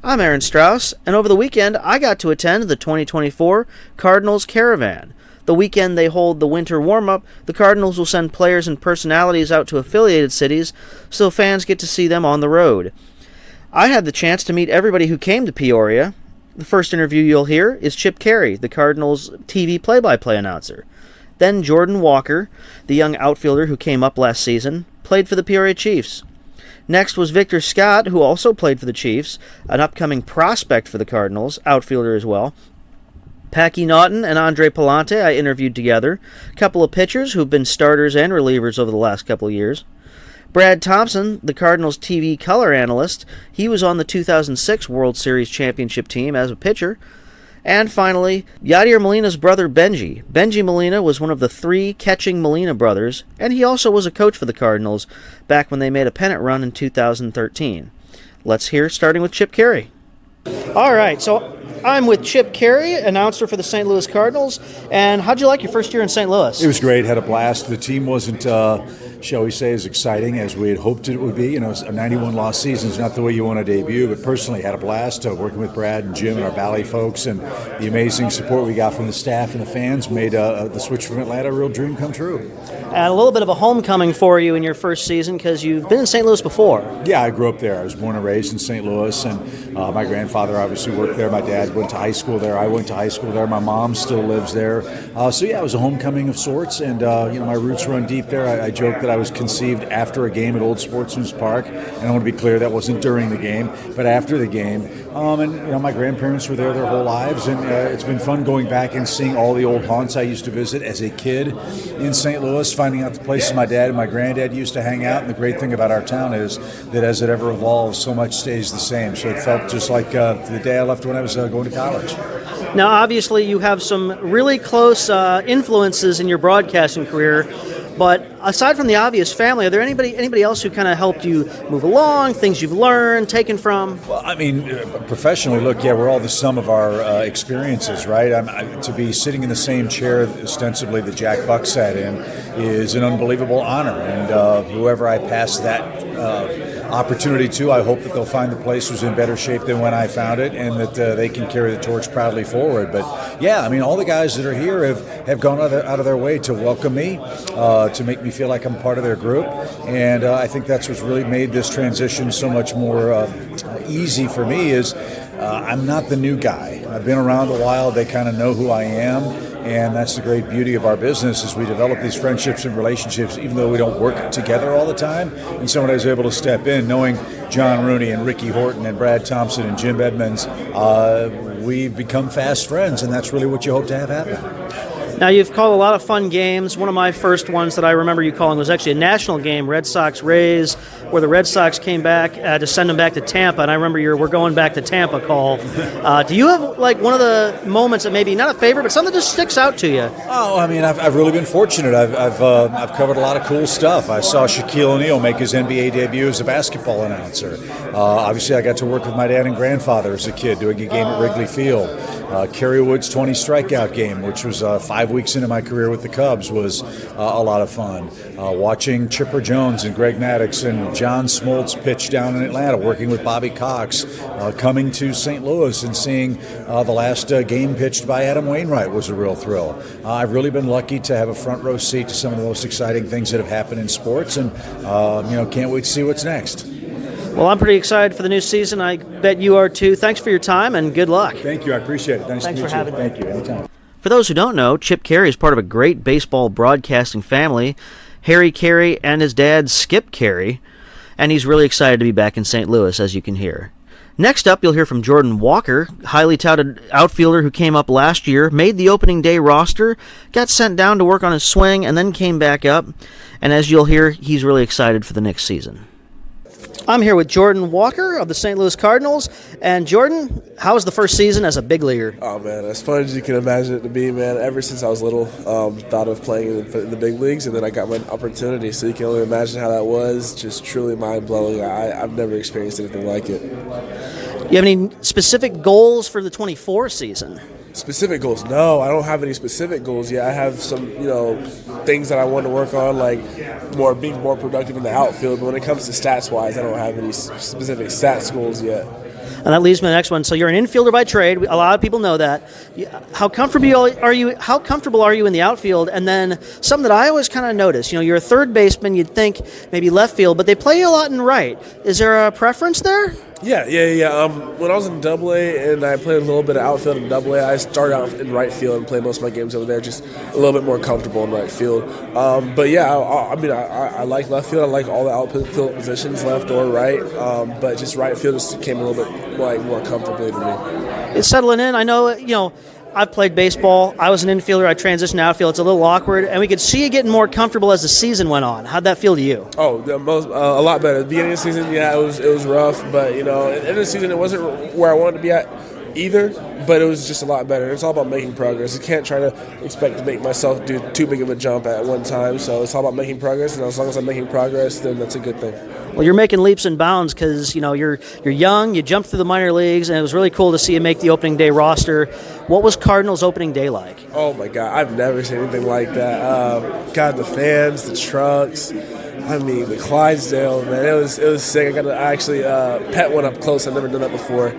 I'm Aaron Strauss, and over the weekend I got to attend the 2024 Cardinals Caravan. The weekend they hold the winter warm-up, the Cardinals will send players and personalities out to affiliated cities so fans get to see them on the road. I had the chance to meet everybody who came to Peoria. The first interview you'll hear is Chip Caray, the Cardinals' TV play-by-play announcer. Then Jordan Walker, the young outfielder who came up last season, played for the Peoria Chiefs. Next was Victor Scott, who also played for the Chiefs, an upcoming prospect for the Cardinals, outfielder as well. Packy Naughton and Pallante I interviewed together, a couple of pitchers who've been starters and relievers over the last couple of years. Brad Thompson, the Cardinals' TV color analyst, he was on the 2006 World Series championship team as a pitcher. And finally, Yadier Molina's brother Bengie. Bengie Molina was one of the 3 catching Molina brothers, and he also was a coach for the Cardinals back when they made a pennant run in 2013. Let's hear, starting with Chip Caray. All right, so I'm with Chip Caray, announcer for the St. Louis Cardinals. And how'd you like your first year in St. Louis? It was great, had a blast. The team wasn't, shall we say, as exciting as we had hoped it would be. You know, a 91-loss season is not the way you want to debut, but personally had a blast working with Brad and Jim and our Valley folks, and the amazing support we got from the staff and the fans made the switch from Atlanta a real dream come true. And a little bit of a homecoming for you in your first season because you've been in St. Louis before. Yeah, I grew up there. I was born and raised in St. Louis, and my grandfather obviously worked there. My dad went to high school there. I went to high school there. My mom still lives there. So yeah, it was a homecoming of sorts, and my roots run deep there. I joke that I was conceived after a game at Old Sportsman's Park, and I want to be clear that wasn't during the game, but after the game. And my grandparents were there their whole lives, and it's been fun going back and seeing all the old haunts I used to visit as a kid in St. Louis, finding out the places my dad and my granddad used to hang out. And the great thing about our town is that as it ever evolves, so much stays the same. So it felt just like the day I left when I was going to college. Now, obviously, you have some really close influences in your broadcasting career. But aside from the obvious family, are there anybody else who kind of helped you move along, things you've learned, taken from? Well, I mean, professionally, look, yeah, we're all the sum of our experiences, right? To be sitting in the same chair, ostensibly, that Jack Buck sat in is an unbelievable honor. And whoever I pass that opportunity to, I hope that they'll find the place was in better shape than when I found it, and that they can carry the torch proudly forward. But yeah, I mean, all the guys that are here have gone out of their way to welcome me, to make me feel like I'm part of their group, and I think that's what's really made this transition so much more easy for me. Is I'm not the new guy. I've been around a while. They kind of know who I am. And that's the great beauty of our business, is we develop these friendships and relationships even though we don't work together all the time. And so when I was able to step in, knowing John Rooney and Ricky Horton and Brad Thompson and Jim Edmonds, we've become fast friends, and that's really what you hope to have happen. Now, you've called a lot of fun games. One of my first ones that I remember you calling was actually a national game, Red Sox-Rays, where the Red Sox came back to send them back to Tampa, and I remember we're going back to Tampa call. Do you have, like, one of the moments that maybe, not a favorite, but something that just sticks out to you? Oh, I mean, I've really been fortunate. I've covered a lot of cool stuff. I saw Shaquille O'Neal make his NBA debut as a basketball announcer. Obviously, I got to work with my dad and grandfather as a kid doing a game at Wrigley Field. Kerry Wood's 20 strikeout game, which was 5 weeks into my career with the Cubs, was a lot of fun. Watching Chipper Jones and Greg Maddux and John Smoltz pitch down in Atlanta, working with Bobby Cox, coming to St. Louis and seeing the last game pitched by Adam Wainwright was a real thrill. I've really been lucky to have a front row seat to some of the most exciting things that have happened in sports, and can't wait to see what's next. Well, I'm pretty excited for the new season. I bet you are too. Thanks for your time, and good luck. Thank you. I appreciate it. Thanks to meet you. Having me. Thank you. Anytime. For those who don't know, Chip Caray is part of a great baseball broadcasting family, Harry Caray and his dad, Skip Caray, and he's really excited to be back in St. Louis, as you can hear. Next up, you'll hear from Jordan Walker, highly touted outfielder who came up last year, made the opening day roster, got sent down to work on his swing, and then came back up, and as you'll hear, he's really excited for the next season. I'm here with Jordan Walker of the St. Louis Cardinals. And Jordan, how was the first season as a big leaguer? Oh, man, as fun as you can imagine it to be, man. Ever since I was little, thought of playing in the big leagues, and then I got my opportunity. So you can only imagine how that was. Just truly mind-blowing. I've never experienced anything like it. Do you have any specific goals for the 24 season? Specific goals? No, I don't have any specific goals yet. I have some, things that I want to work on, like being more productive in the outfield. But when it comes to stats-wise, I don't have any specific stats goals yet. And that leads me to the next one. So you're an infielder by trade. A lot of people know that. How comfortable are you? How comfortable are you in the outfield? And then something that I always kind of notice. You're a third baseman. You'd think maybe left field, but they play you a lot in right. Is there a preference there? Yeah. When I was in AA and I played a little bit of outfield in AA, I started out in right field and played most of my games over there, just a little bit more comfortable in right field. But yeah, I like left field. I like all the outfield positions, left or right. But just right field just came a little bit more comfortably to me. It's settling in. I know, I've played baseball. I was an infielder. I transitioned to outfield. It's a little awkward, and we could see you getting more comfortable as the season went on. How'd that feel to you? Oh, a lot better. At the beginning of the season, yeah, it was rough, but at the end of the season, it wasn't where I wanted to be at either, but it was just a lot better. It's all about making progress. You can't try to expect to make myself do too big of a jump at one time, so it's all about making progress, and as long as I'm making progress, then that's a good thing. Well, you're making leaps and bounds because, you're young, you jumped through the minor leagues, and it was really cool to see you make the opening day roster. What was Cardinals opening day like? Oh, my God. I've never seen anything like that. God, the fans, the trucks, the Clydesdale, man, it was sick. I got to actually pet one up close. I've never done that before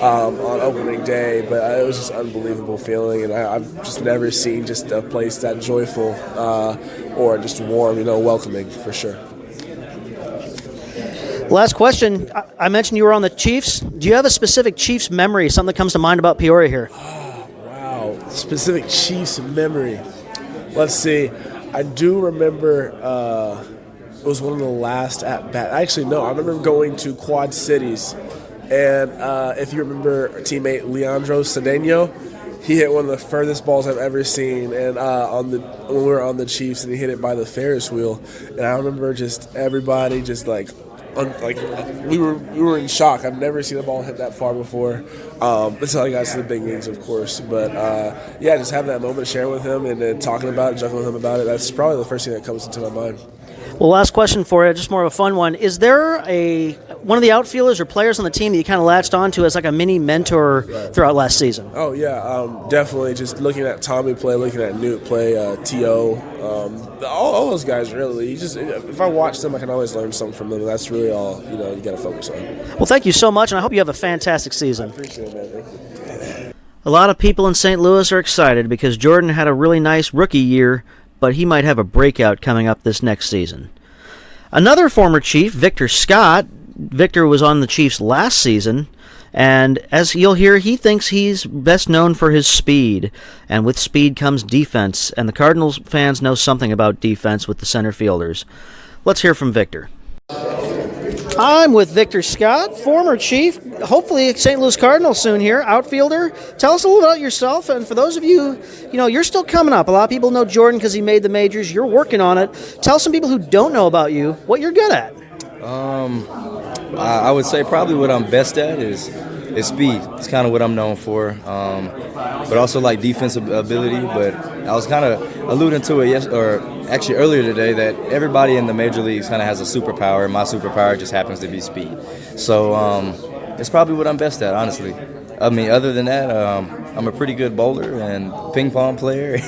on opening day, but it was just an unbelievable feeling, and I've just never seen just a place that joyful or just warm, welcoming for sure. Last question. I mentioned you were on the Chiefs. Do you have a specific Chiefs memory, something that comes to mind about Peoria here? Oh, wow. Specific Chiefs memory. Let's see. I do remember it was one of the last at-bat. Actually, no. I remember going to Quad Cities, and if you remember our teammate Leandro Cedeno, he hit one of the furthest balls I've ever seen, and when we were on the Chiefs, and he hit it by the Ferris wheel. And I remember just everybody just we were in shock. I've never seen a ball hit that far before. Until I got to the big leagues, of course. But just having that moment, sharing with him, and then talking about it, joking with him about it. That's probably the first thing that comes into my mind. Well, last question for you, just more of a fun one. Is there one of the outfielders or players on the team that you kind of latched onto as like a mini mentor throughout last season? Oh, yeah, definitely. Just looking at Tommy play, looking at Newt play, T.O., all those guys, really. If I watch them, I can always learn something from them. That's really all, you got to focus on. Well, thank you so much, and I hope you have a fantastic season. I appreciate it, man. Thank you. A lot of people in St. Louis are excited because Jordan had a really nice rookie year, but he might have a breakout coming up this next season. Another former Chief, Victor Scott. Victor was on the Chiefs last season, and as you'll hear, he thinks he's best known for his speed, and with speed comes defense, and the Cardinals fans know something about defense with the center fielders. Let's hear from Victor. I'm with Victor Scott, former Chief, hopefully St. Louis Cardinals soon here, outfielder. Tell us a little about yourself, and for those of you, you're still coming up. A lot of people know Jordan because he made the majors. You're working on it. Tell some people who don't know about you what you're good at. I would say probably what I'm best at is speed. It's kind of what I'm known for, but also like defensive ability. But I was kind of alluding to it actually earlier today that everybody in the major leagues kind of has a superpower, and my superpower just happens to be speed. So it's probably what I'm best at, honestly. Other than that, I'm a pretty good bowler and ping pong player,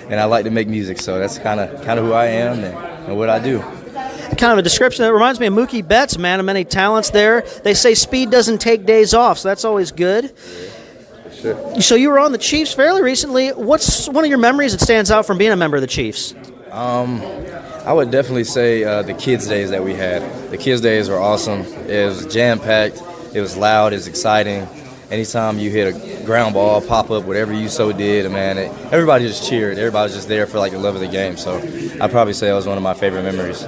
and I like to make music. So that's kind of who I am and what I do. Kind of a description that reminds me of Mookie Betts, man of many talents there. They say speed doesn't take days off, so that's always good. Sure. So you were on the Chiefs fairly recently. What's one of your memories that stands out from being a member of the Chiefs? I would definitely say the kids' days that we had. The kids' days were awesome. It was jam-packed. It was loud. It was exciting. Anytime you hit a ground ball, pop up, whatever you so did, man, everybody just cheered. Everybody was just there for like the love of the game. So I'd probably say it was one of my favorite memories.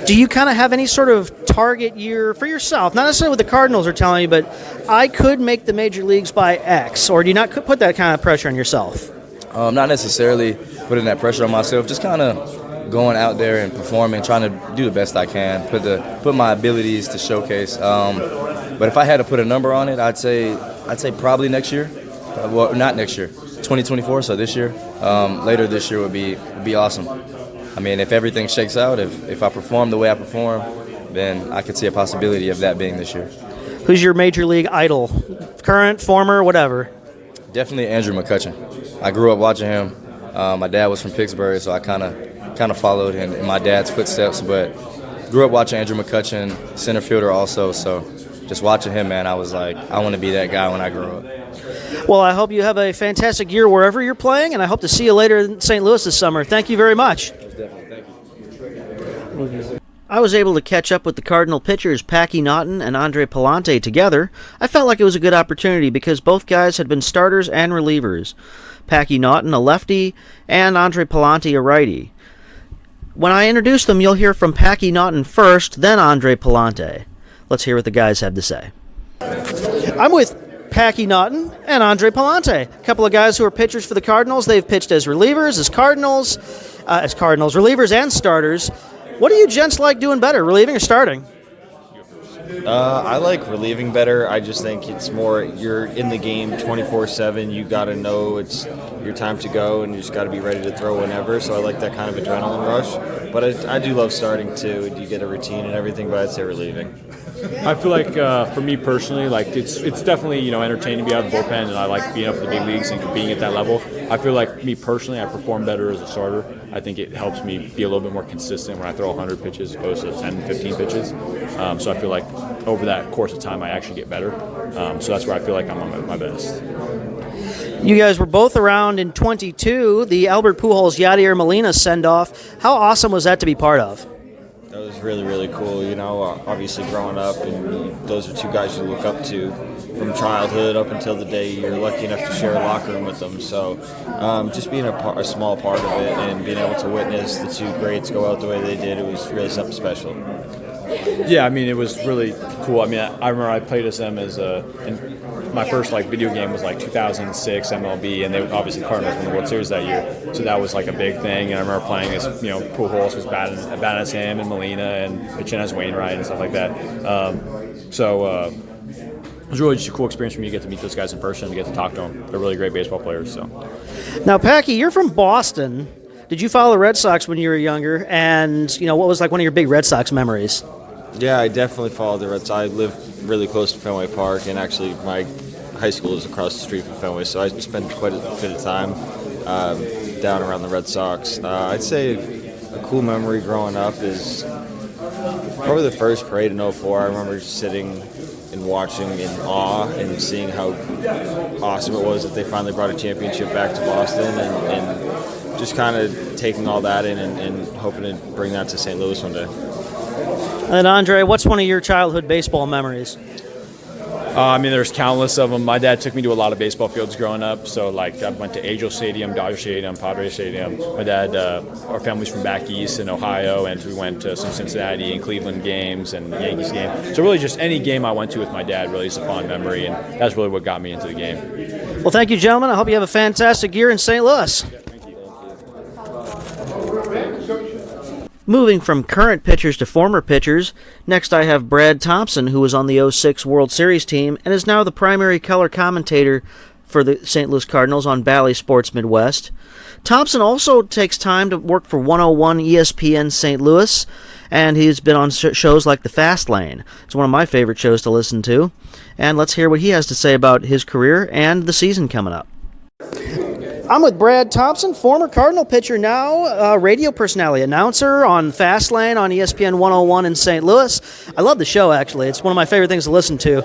Do you kind of have any sort of target year for yourself? Not necessarily what the Cardinals are telling you, but I could make the major leagues by X, or do you not put that kind of pressure on yourself? Not necessarily putting that pressure on myself, just kind of going out there and performing, trying to do the best I can, put my abilities to showcase. But if I had to put a number on it, I'd say probably next year. Well, not next year, 2024. So this year, later this year would be awesome. If everything shakes out, if I perform the way I perform, then I could see a possibility of that being this year. Who's your major league idol? Current, former, whatever? Definitely Andrew McCutchen. I grew up watching him. My dad was from Pittsburgh, so I kind of followed in my dad's footsteps. But grew up watching Andrew McCutchen, center fielder also. So just watching him, man, I was like, I want to be that guy when I grow up. Well, I hope you have a fantastic year wherever you're playing, and I hope to see you later in St. Louis this summer. Thank you very much. Definitely, thank you. I was able to catch up with the Cardinal pitchers Packy Naughton and Andre Pallante together. I felt like it was a good opportunity because both guys had been starters and relievers. Packy Naughton, a lefty, and Andre Pallante, a righty. When I introduce them, you'll hear from Packy Naughton first, then Andre Pallante. Let's hear what the guys have to say. I'm with Packy Naughton and Andre Pallante, a couple of guys who are pitchers for the Cardinals. They've pitched as relievers, as Cardinals, relievers and starters. What do you gents like doing better, relieving or starting? I like relieving better. I just think it's more you're in the game 24/7. You got to know it's your time to go, and you just got to be ready to throw whenever. So I like that kind of adrenaline rush. But I do love starting too. You get a routine and everything, but I'd say relieving. I feel like for me personally, like it's definitely entertaining to be out of the bullpen, and I like being up in the big leagues and being at that level. I feel like me personally, I perform better as a starter. I think it helps me be a little bit more consistent when I throw 100 pitches as opposed to 10, 15 pitches. So I feel like over that course of time, I actually get better. So that's where I feel like I'm at my best. You guys were both around in 22, the Albert Pujols Yadier Molina send-off. How awesome was that to be part of? That was really, really cool. Obviously growing up, and those are two guys you look up to from childhood up until the day you're lucky enough to share a locker room with them. So just being a small part of it and being able to witness the two greats go out the way they did, it was really something special. Yeah, I mean, it was really cool. I mean, I remember I played as them my first video game was 2006 MLB, and they obviously Cardinals won the World Series that year, so that was a big thing. And I remember playing as Pujols was batting as him, and Molina, and pitching as Wainwright and stuff like that. It was really just a cool experience for me to get to meet those guys in person and get to talk to them. They're really great baseball players. So now, Packy, you're from Boston. Did you follow the Red Sox when you were younger? And what was one of your big Red Sox memories? Yeah, I definitely followed the Red Sox. I live really close to Fenway Park, and actually my high school is across the street from Fenway, so I spent quite a bit of time down around the Red Sox. I'd say a cool memory growing up is probably the first parade in '04. I remember sitting and watching in awe and seeing how awesome it was that they finally brought a championship back to Boston, and just kind of taking all that in and hoping to bring that to St. Louis one day. And Andre, what's one of your childhood baseball memories? I mean, there's countless of them. My dad took me to a lot of baseball fields growing up. So, I went to Angel Stadium, Dodger Stadium, Padre Stadium. My dad, our family's from back east in Ohio, and we went to some Cincinnati and Cleveland games and Yankees games. So, really, just any game I went to with my dad really is a fond memory, and that's really what got me into the game. Well, thank you, gentlemen. I hope you have a fantastic year in St. Louis. Moving from current pitchers to former pitchers, next I have Brad Thompson, who was on the '06 World Series team and is now the primary color commentator for the St. Louis Cardinals on Bally Sports Midwest. Thompson also takes time to work for 101 ESPN St. Louis, and he's been on shows like The Fast Lane. It's one of my favorite shows to listen to. And let's hear what he has to say about his career and the season coming up. I'm with Brad Thompson, former Cardinal pitcher, now radio personality, announcer on Fastlane on ESPN 101 in St. Louis. I love the show, actually. It's one of my favorite things to listen to.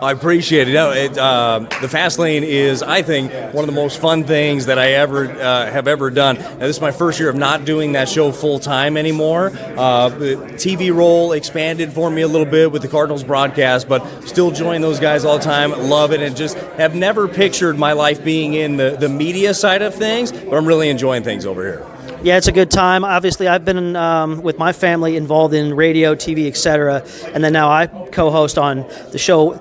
I appreciate it. The Fast Lane is, I think, one of the most fun things that I have ever done. Now, this is my first year of not doing that show full time anymore. The TV role expanded for me a little bit with the Cardinals broadcast, but still join those guys all the time. Love it, and just have never pictured my life being in the media side of things, but I'm really enjoying things over here. Yeah, it's a good time. Obviously, I've been with my family involved in radio, TV, etc., and then now I co-host on the show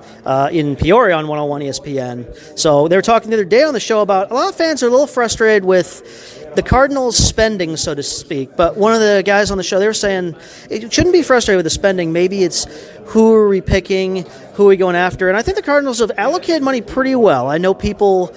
in Peoria on 101 ESPN. So they were talking the other day on the show about a lot of fans are a little frustrated with the Cardinals spending, so to speak. But one of the guys on the show, they were saying it shouldn't be frustrated with the spending. Maybe it's who are we picking, who are we going after. And I think the Cardinals have allocated money pretty well. I know people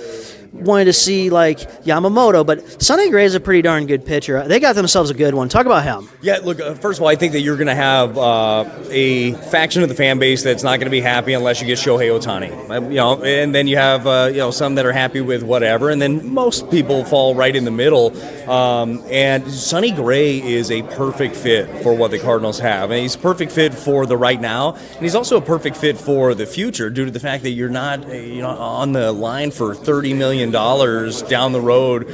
wanted to see like Yamamoto, but Sonny Gray is a pretty darn good pitcher. They got themselves a good one. Talk about him. Yeah, look, first of all, I think that you're going to have a faction of the fan base that's not going to be happy unless you get Shohei Ohtani. And then you have some that are happy with whatever, and then most people fall right in the middle. And Sonny Gray is a perfect fit for what the Cardinals have. And he's a perfect fit for the right now, and he's also a perfect fit for the future due to the fact that you're not on the line for $30 million down the road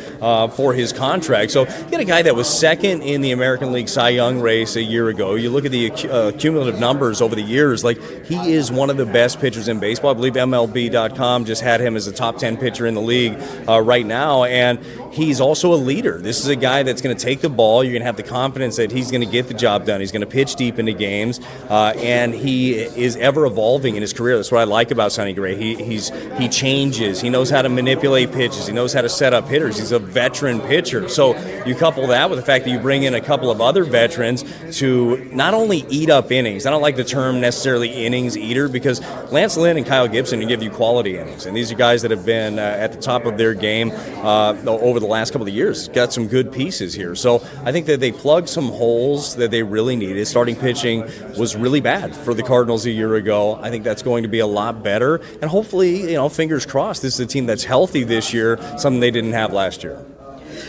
for his contract. So you got a guy that was second in the American League Cy Young race a year ago. You look at the cumulative numbers over the years, like he is one of the best pitchers in baseball. I believe MLB.com just had him as a top 10 pitcher in the league right now, and he's also a leader. This is a guy that's going to take the ball. You're going to have the confidence that he's going to get the job done. He's going to pitch deep into games, and he is ever evolving in his career. That's what I like about Sonny Gray. He changes. He knows how to manipulate pitches. He knows how to set up hitters. He's a veteran pitcher. So you couple that with the fact that you bring in a couple of other veterans to not only eat up innings. I don't like the term necessarily innings eater, because Lance Lynn and Kyle Gibson can give you quality innings, and these are guys that have been at the top of their game over the last couple of years. Got some good pieces here. So I think that they plugged some holes that they really needed. Starting pitching was really bad for the Cardinals a year ago. I think that's going to be a lot better, and hopefully, fingers crossed, this is a team that's healthy this year, something they didn't have last year.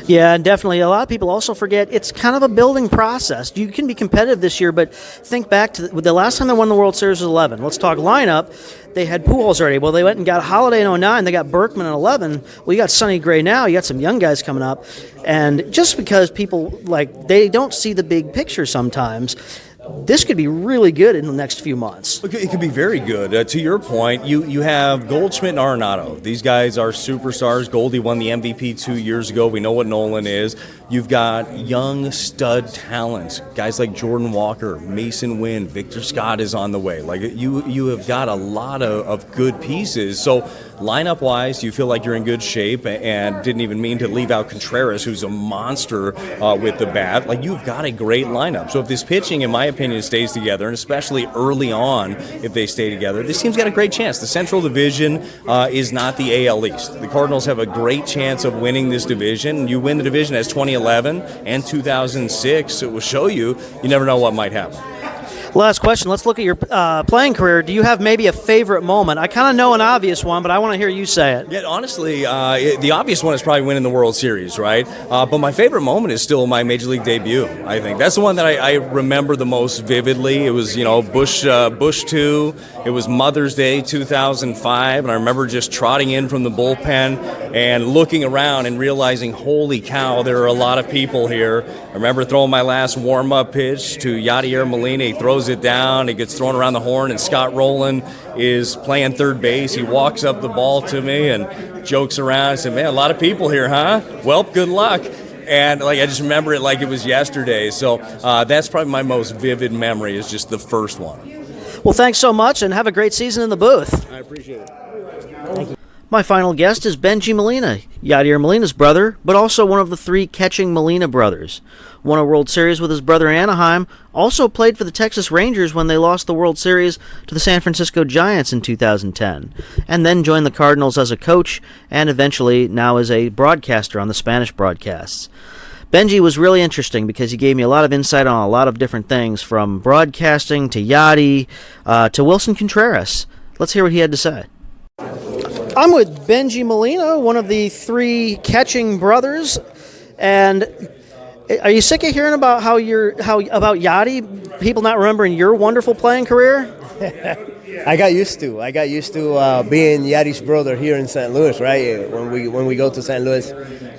Yeah, and definitely. A lot of people also forget it's kind of a building process. You can be competitive this year, but think back to the last time they won the World Series was 11. Let's talk lineup. They had Pujols already. Well, they went and got Holiday in 09. They got Berkman in 11. Well, you got Sonny Gray now. You got some young guys coming up. And just because people, they don't see the big picture sometimes, this could be really good in the next few months. It could be very good. To your point, you have Goldschmidt and Arenado. These guys are superstars. Goldie won the MVP 2 years ago. We know what Nolan is. You've got young stud talent. Guys like Jordan Walker, Mason Wynn, Victor Scott is on the way. You have got a lot of good pieces. So lineup-wise, you feel like you're in good shape, and didn't even mean to leave out Contreras, who's a monster with the bat. You've got a great lineup. So if this pitching, in my opinion, stays together, and especially early on, if they stay together, this team's got a great chance. The Central Division is not the AL East. The Cardinals have a great chance of winning this division. You win the division as 2011 and 2006. It will show you never know what might happen. Last question. Let's look at your playing career. Do you have maybe a favorite moment? I kind of know an obvious one, but I want to hear you say it. Yeah, honestly, the obvious one is probably winning the World Series, right? But my favorite moment is still my Major League debut, I think. That's the one that I remember the most vividly. It was, Bush 2. It was Mother's Day 2005, and I remember just trotting in from the bullpen and looking around and realizing, holy cow, there are a lot of people here. I remember throwing my last warm-up pitch to Yadier Molina. He throws it down, it gets thrown around the horn, and Scott Rowland is playing third base. He walks up the ball to me and jokes around. I said, man, a lot of people here, huh? Well, good luck. And I just remember it like it was yesterday. So that's probably my most vivid memory, is just the first one. Well, thanks so much, and have a great season in the booth. I appreciate it. Thank you. My final guest is Bengie Molina, Yadier Molina's brother, but also one of the 3 catching Molina brothers. Won a World Series with his brother in Anaheim, also played for the Texas Rangers when they lost the World Series to the San Francisco Giants in 2010, and then joined the Cardinals as a coach, and eventually now as a broadcaster on the Spanish broadcasts. Bengie was really interesting because he gave me a lot of insight on a lot of different things, from broadcasting to Yachty to Wilson Contreras. Let's hear what he had to say. I'm with Bengie Molina, one of the 3 catching brothers, and are you sick of hearing about about Yachty? People not remembering your wonderful playing career? I got used to being Yachty's brother here in St. Louis, right? When we go to St. Louis,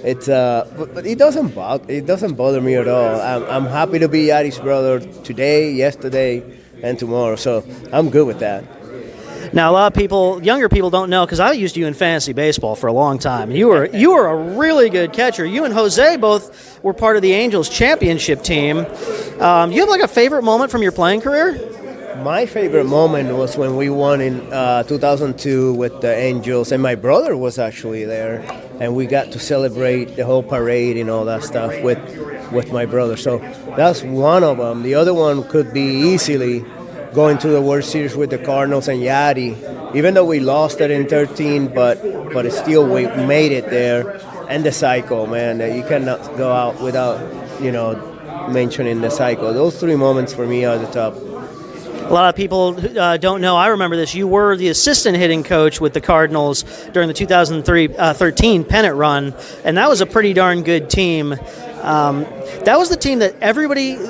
it's but it doesn't bother me at all. I'm happy to be Yachty's brother today, yesterday, and tomorrow. So I'm good with that. Now, a lot of people, younger people, don't know, because I used you in fantasy baseball for a long time. You were a really good catcher. You and Jose both were part of the Angels championship team. You have a favorite moment from your playing career? My favorite moment was when we won in 2002 with the Angels, and my brother was actually there, and we got to celebrate the whole parade and all that stuff with my brother. So that's one of them. The other one could be easily going to the World Series with the Cardinals and Yadi. Even though we lost it in 13, but still we made it there. And the cycle, man, that you cannot go out without, mentioning the cycle. Those 3 moments for me are the top. A lot of people don't know. I remember this. You were the assistant hitting coach with the Cardinals during the 2013 pennant run, and that was a pretty darn good team. That was the team that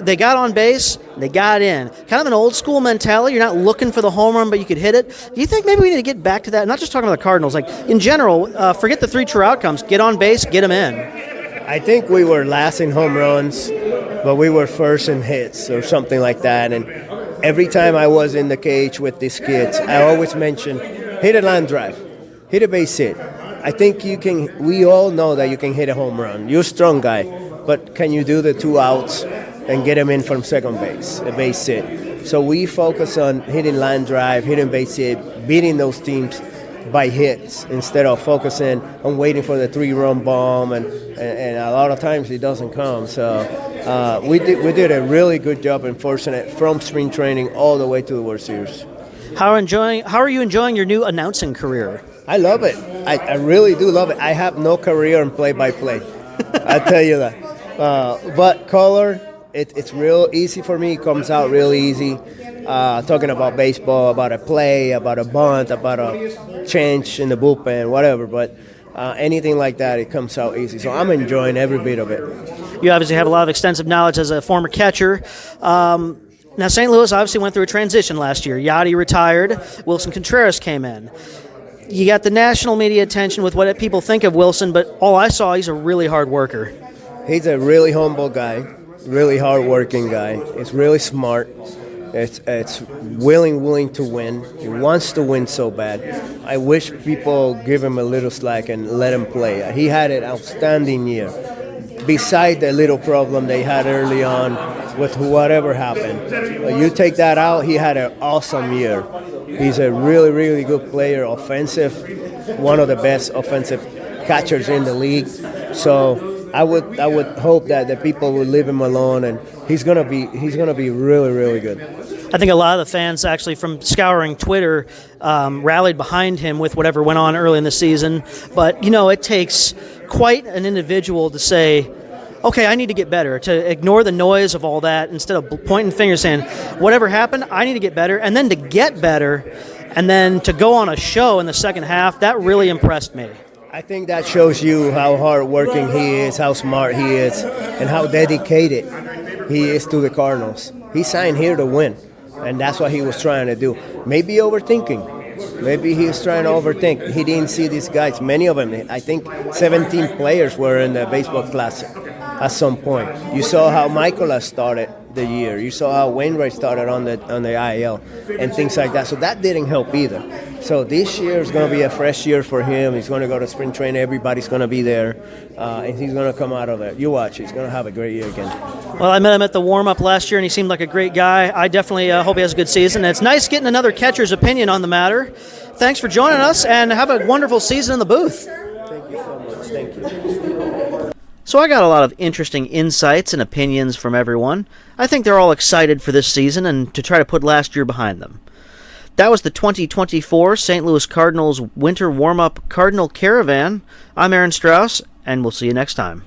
they got on base, they got in. Kind of an old school mentality. You're not looking for the home run, but you could hit it. Do you think maybe we need to get back to that? Not just talking about the Cardinals. Like, in general, forget the 3 true outcomes. Get on base, get them in. I think we were last in home runs, but we were first in hits or something like that. And every time I was in the cage with these kids, I always mention, hit a line drive, hit a base hit. I think we all know that you can hit a home run. You're a strong guy, but can you do the 2 outs and get them in from second base, a base hit? So we focus on hitting line drive, hitting base hit, beating those teams by hits instead of focusing on waiting for the 3-run bomb, and a lot of times it doesn't come. So we did a really good job enforcing it from spring training all the way to the World Series. How are you enjoying your new announcing career? I love it. I really do love it. I have no career in play-by-play. I tell you that. But color, it's real easy for me. It comes out real easy. Talking about baseball, about a play, about a bunt, about a change in the bullpen, whatever. But anything like that, it comes out easy. So I'm enjoying every bit of it. You obviously have a lot of extensive knowledge as a former catcher. Now, St. Louis obviously went through a transition last year. Yadi retired. Wilson Contreras came in. You got the national media attention with what people think of Wilson, but all I saw, he's a really hard worker. He's a really humble guy, really hard-working guy. He's really smart. It's willing to win. He wants to win so bad. I wish people give him a little slack and let him play. He had an outstanding year. Beside the little problem they had early on with whatever happened. You take that out, he had an awesome year. He's a really, really good player, offensive, one of the best offensive catchers in the league. So I would hope that the people will leave him alone, and he's gonna be really, really good. I think a lot of the fans actually from scouring Twitter rallied behind him with whatever went on early in the season. But, it takes quite an individual to say, okay, I need to get better, to ignore the noise of all that instead of pointing fingers saying, whatever happened, I need to get better. And then to get better and then to go on a show in the second half, that really impressed me. I think that shows you how hard-working he is, how smart he is, and how dedicated he is to the Cardinals. He signed here to win, and that's what he was trying to do. Maybe overthinking. Maybe he was trying to overthink. He didn't see these guys, many of them. I think 17 players were in the baseball classic at some point. You saw how Michael started the year. You saw how Wainwright started on the IL and things like that. So that didn't help either. So this year is going to be a fresh year for him. He's going to go to spring training. Everybody's going to be there, and he's going to come out of it. You watch. He's going to have a great year again. Well, I met him at the warm-up last year, and he seemed like a great guy. I definitely hope he has a good season. And it's nice getting another catcher's opinion on the matter. Thanks for joining us, and have a wonderful season in the booth. Thank you so much. Thank you. So I got a lot of interesting insights and opinions from everyone. I think they're all excited for this season and to try to put last year behind them. That was the 2024 St. Louis Cardinals Winter Warm-Up Cardinal Caravan. I'm Aaron Strauss, and we'll see you next time.